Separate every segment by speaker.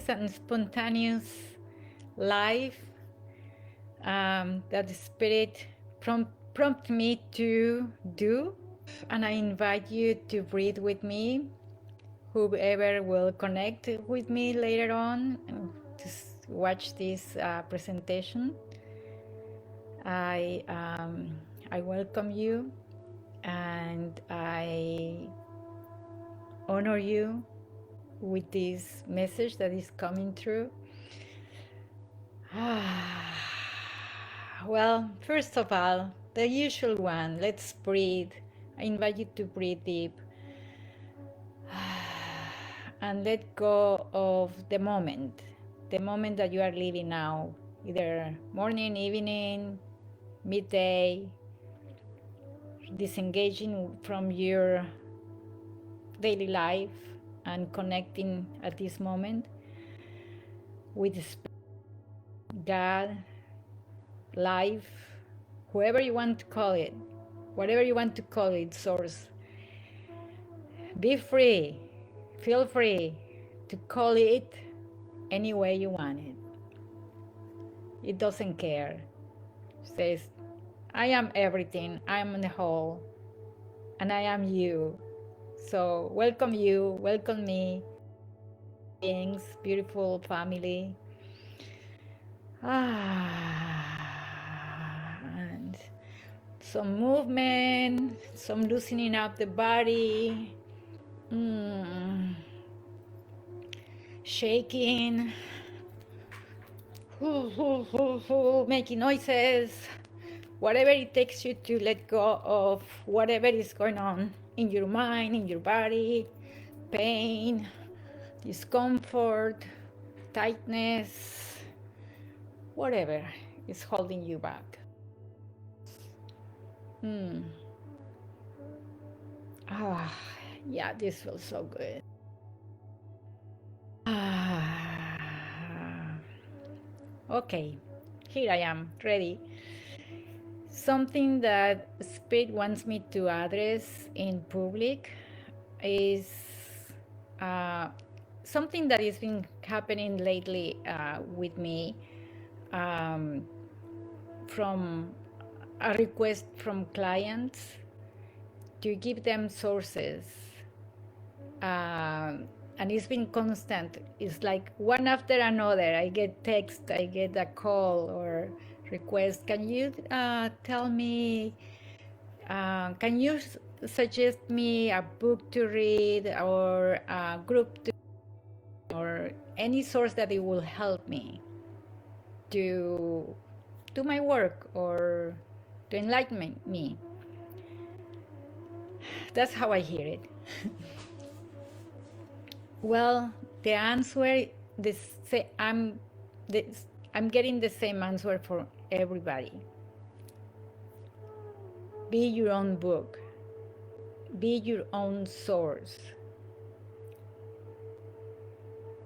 Speaker 1: is a spontaneous life that the Spirit prompt me to do. And I invite you to breathe with me, whoever will connect with me later on to watch this presentation. I welcome you and I honor you with this message that is coming through. Well, first of all, the usual one, let's breathe. I invite you to breathe deep and let go of the moment that you are living now, either morning, evening, midday, disengaging from your daily life and connecting at this moment with God, life, whoever you want to call it, whatever you want to call it, source. Be free, feel free to call it any way you want it. It doesn't care. It says, I am everything, I am the whole, and I am you. So welcome you, welcome me, beings, beautiful family. And some movement, some loosening up the body, shaking, making noises, whatever it takes you to let go of whatever is going on in your mind, in your body, pain, discomfort, tightness, whatever is holding you back. Yeah, this feels so good. Okay, here I am, ready. Something that Spirit wants me to address in public is something that has been happening lately with me, from a request from clients to give them sources. And it's been constant. It's like one after another. I get text, I get a call or request. Can you tell me, can you suggest me a book to read or a group to, or any source that it will help me to do my work or to enlighten me? That's how I hear it. Well, the answer, I'm getting the same answer for everybody. Be your own book. Be your own source.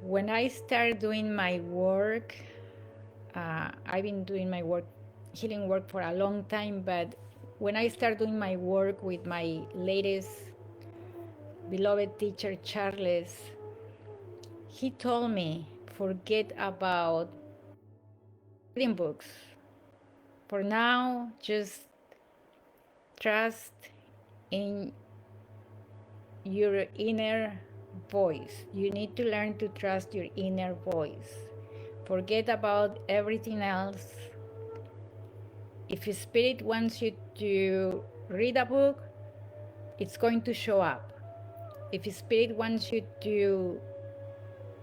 Speaker 1: When I start doing my work, I've been doing my work, healing work for a long time, but when I start doing my work with my latest beloved teacher, Charles, he told me, forget about reading books. For now, just trust in your inner voice. You need to learn to trust your inner voice. Forget about everything else. If your spirit wants you to read a book, it's going to show up. If your spirit wants you to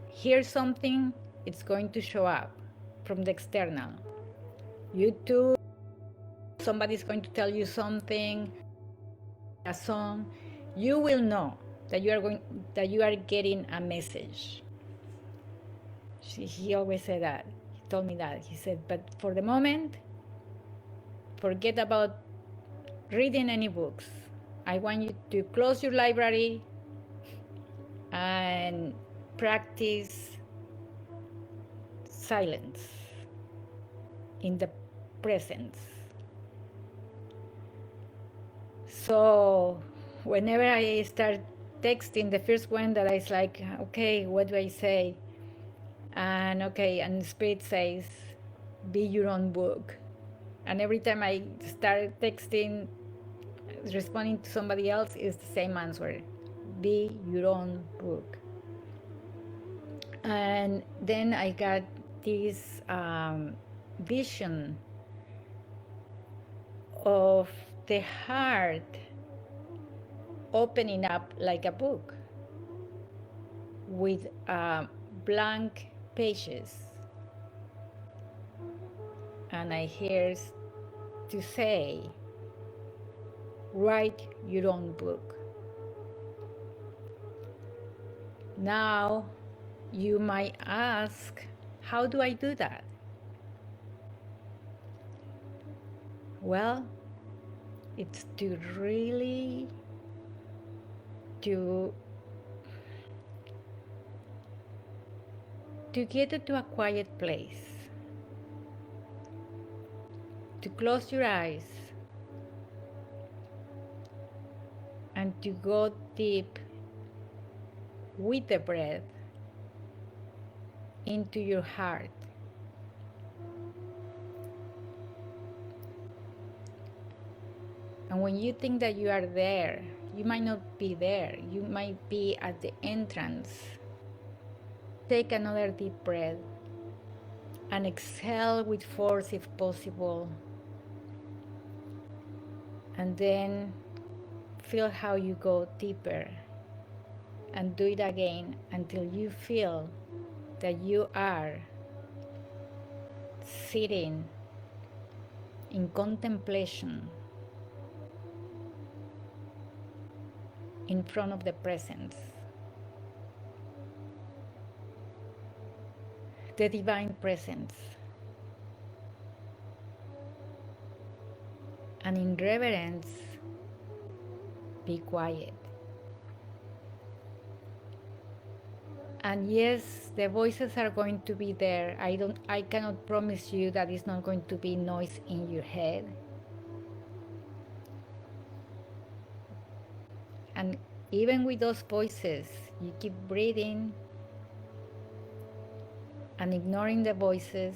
Speaker 1: hear something, it's going to show up from the external. YouTube, somebody's going to tell you something, a song, you will know that you are getting a message. He always said that. He told me that. He said, but for the moment, forget about reading any books. I want you to close your library and practice silence in the presence. So whenever I start texting, the first one that I was like, okay, what do I say? And okay, and Spirit says, be your own book. And every time I start texting, responding to somebody else, is the same answer: be your own book. And then I got this vision of the heart opening up like a book with blank pages. And I hear to say, write your own book. Now you might ask, how do I do that? Well, it's to really to get into a quiet place, to close your eyes and to go deep with the breath into your heart. And when you think that you are there, you might not be there. You might be at the entrance. Take another deep breath and exhale with force if possible. And then feel how you go deeper, and do it again until you feel that you are sitting in contemplation in front of the presence, the divine presence. And in reverence, be quiet. And yes, the voices are going to be there. I cannot promise you that it's not going to be noise in your head. And even with those voices, you keep breathing and ignoring the voices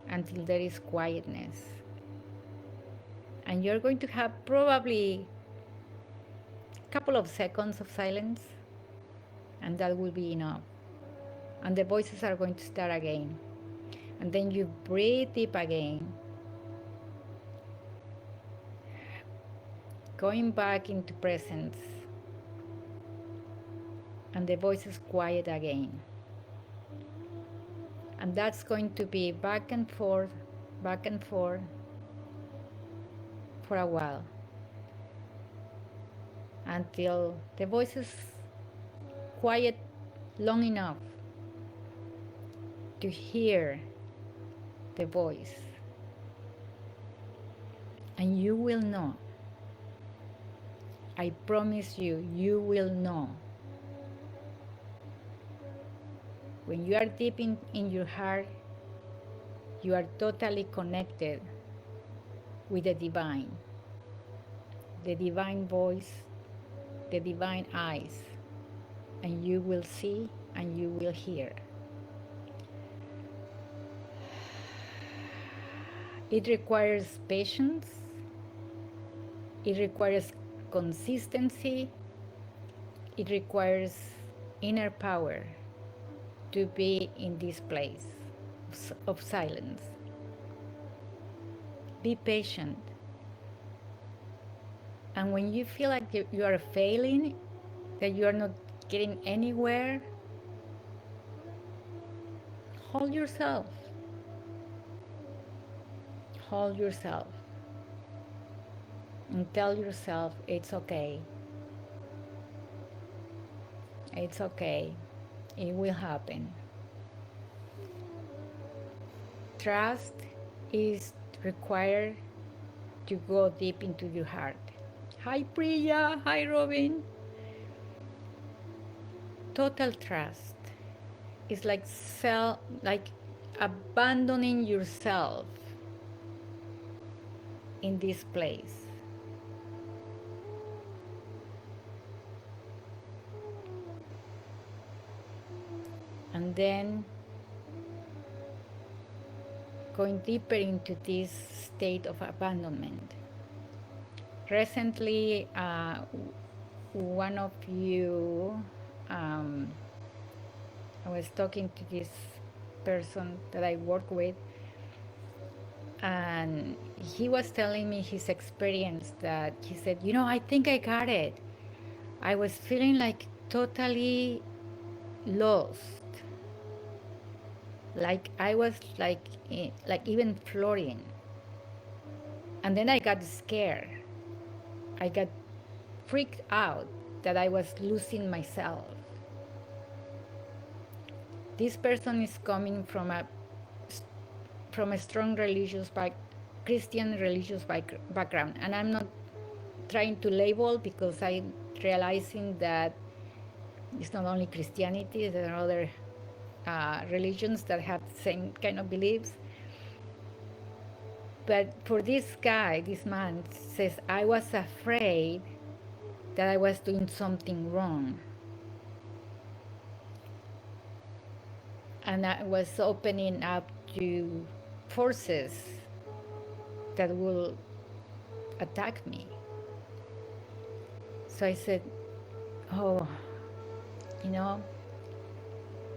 Speaker 1: until there is quietness. And you're going to have probably a couple of seconds of silence, and that will be enough. And the voices are going to start again. And then you breathe deep again, going back into presence, and the voices quiet again. And that's going to be back and forth for a while, until the voices quiet long enough to hear the voice. And you will know. I promise you, you will know. When you are deep in your heart, you are totally connected with the divine voice, the divine eyes, and you will see and you will hear. It requires patience, it requires consistency, it requires inner power to be in this place of silence. Be patient. And when you feel like you are failing, that you are not getting anywhere, hold yourself. Hold yourself. And tell yourself it's okay. It's okay. It will happen. Trust is required to go deep into your heart. Hi Priya, hi Robin. Total trust is like abandoning yourself in this place. And and then going deeper into this state of abandonment. Recently, one of you, um, I was talking to this person that I work with, and he was telling me his experience that he said, I think I got it. I was feeling like totally lost, like I was like even floating. And then I got scared. I got freaked out that I was losing myself. This person is coming from a strong Christian religious background, and I'm not trying to label because I'm realizing that it's not only Christianity, there are other religions that have the same kind of beliefs. But for this guy, this man says, I was afraid that I was doing something wrong. And I was opening up to forces that will attack me. So I said, oh, you know,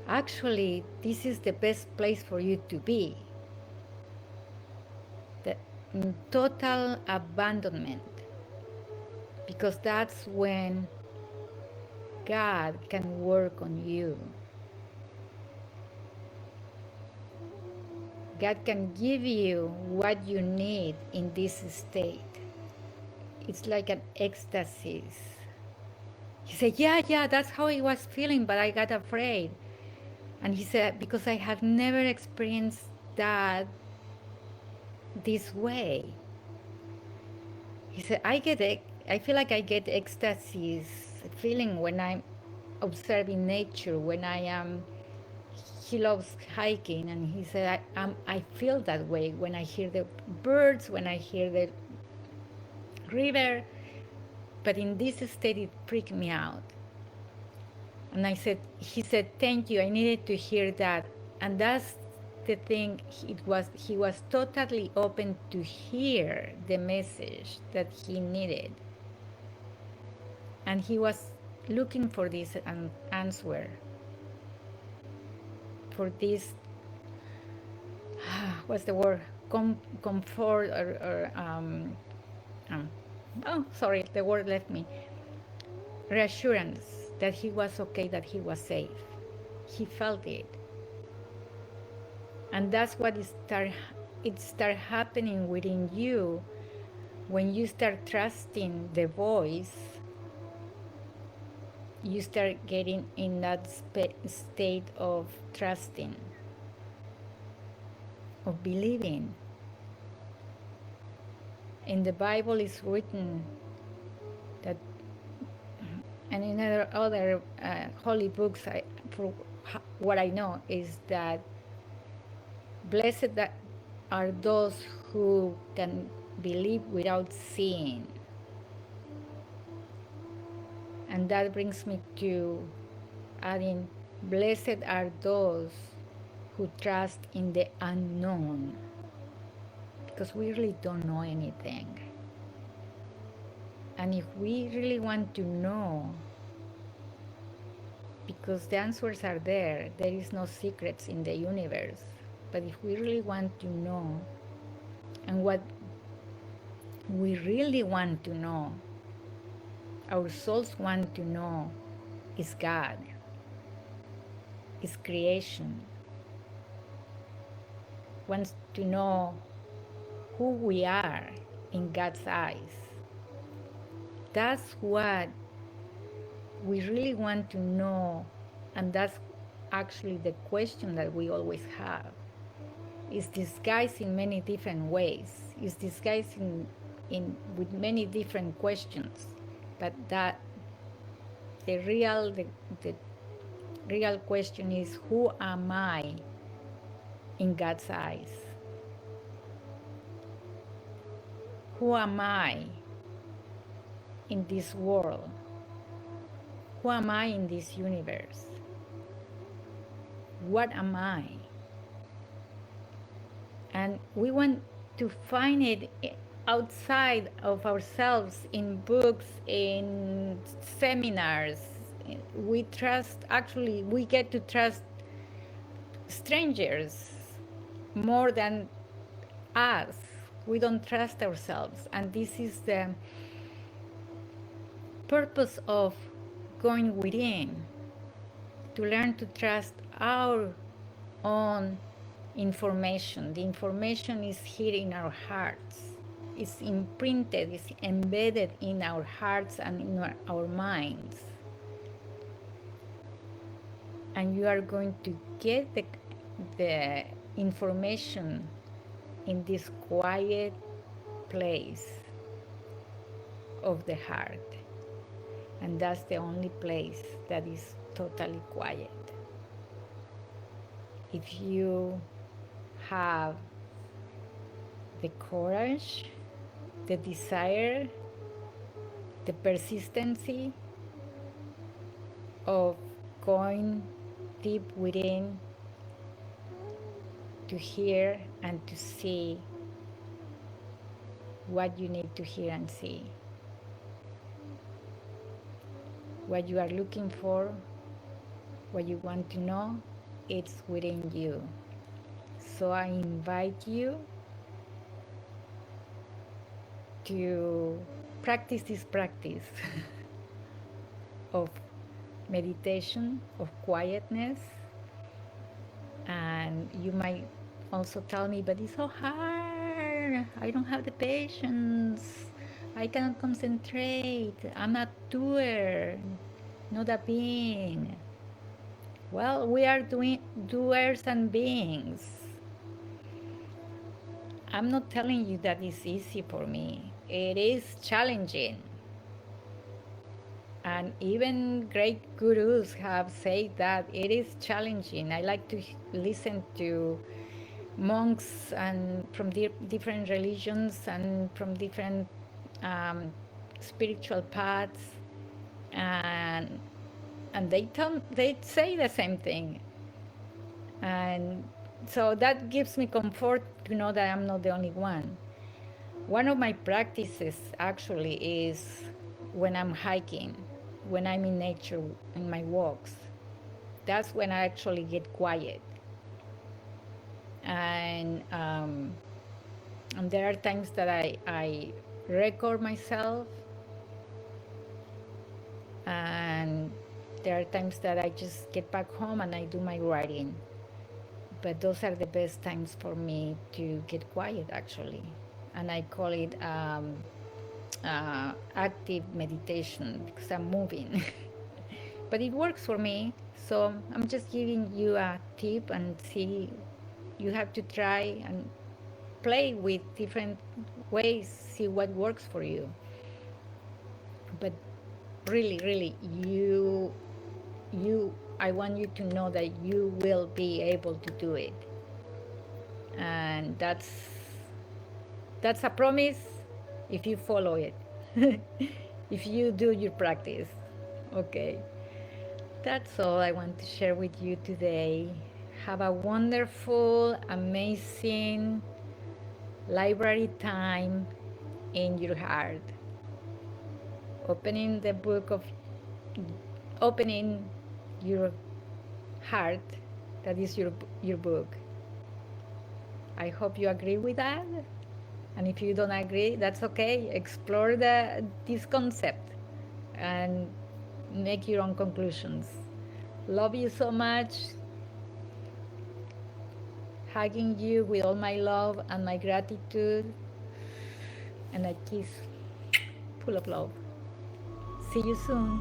Speaker 1: actually, this is the best place for you to be. The in total abandonment. Because that's when God can work on you. God can give you what you need in this state. It's like an ecstasy. He said, yeah, that's how I was feeling, but I got afraid. And he said, because I have never experienced that this way. He said, I feel like I get ecstasy feeling when I'm observing nature, when I am, he loves hiking, and he said, I feel that way when I hear the birds, when I hear the river, but in this state it freaked me out. And he said, thank you, I needed to hear that. And that's the thing, he was totally open to hear the message that he needed. And he was looking for this answer, for this, what's the word, comfort oh, sorry, the word left me, reassurance that he was okay, that he was safe. He felt it. And that's what it start happening within you when you start trusting the voice. You start getting in that state of trusting, of believing. In the Bible is written that, and in other holy books, for what I know, is that blessed are those who can believe without seeing. And that brings me to adding, blessed are those who trust in the unknown, because we really don't know anything. And if we really want to know, because the answers are there is no secrets in the universe. But if we really want to know, and what we really want to know, our souls want to know, is God, is creation, wants to know who we are in God's eyes. That's what we really want to know, and that's actually the question that we always have. It's disguised in many different ways. It's disguised with many different questions, but that the real question is, who am I in God's eyes? Who am I in this world? Who am I in this universe? What am I? And we want to find it outside of ourselves in books, in seminars. We trust, actually, we get to trust strangers more than us. We don't trust ourselves. And this is the purpose of going within, to learn to trust our own information. The information is here in our hearts. It's imprinted, it's embedded in our hearts and in our minds. And you are going to get the information in this quiet place of the heart. And that's the only place that is totally quiet. If you have the courage, the desire, the persistency of going deep within to hear and to see what you need to hear and see, what you are looking for, what you want to know, it's within you. So I invite you to practice this practice of meditation, of quietness. And you might also tell me, but it's so hard. I don't have the patience. I cannot concentrate. I'm not doer, not a being. Well, we are doers and beings. I'm not telling you that it's easy for me. It is challenging. And even great gurus have said that it is challenging. I like to listen to monks and from different religions and from different spiritual paths, and they say the same thing, and so that gives me comfort to know that I'm not the only one. One of my practices actually is when I'm hiking, when I'm in nature, in my walks. That's when I actually get quiet. And there are times that I record myself, and there are times that I just get back home and I do my writing. But those are the best times for me to get quiet, actually. And I call it active meditation because I'm moving. But it works for me. So I'm just giving you a tip, and see, you have to try and play with different ways, see what works for you. But really, I want you to know that you will be able to do it. And that's a promise if you follow it. If you do your practice. Okay. That's all I want to share with you today. Have a wonderful, amazing library time in your heart. Opening your heart, that is your book. I hope you agree with that. And if you don't agree, that's okay. Explore this concept and make your own conclusions. Love you so much. Hugging you with all my love and my gratitude. And a kiss full of love. See you soon.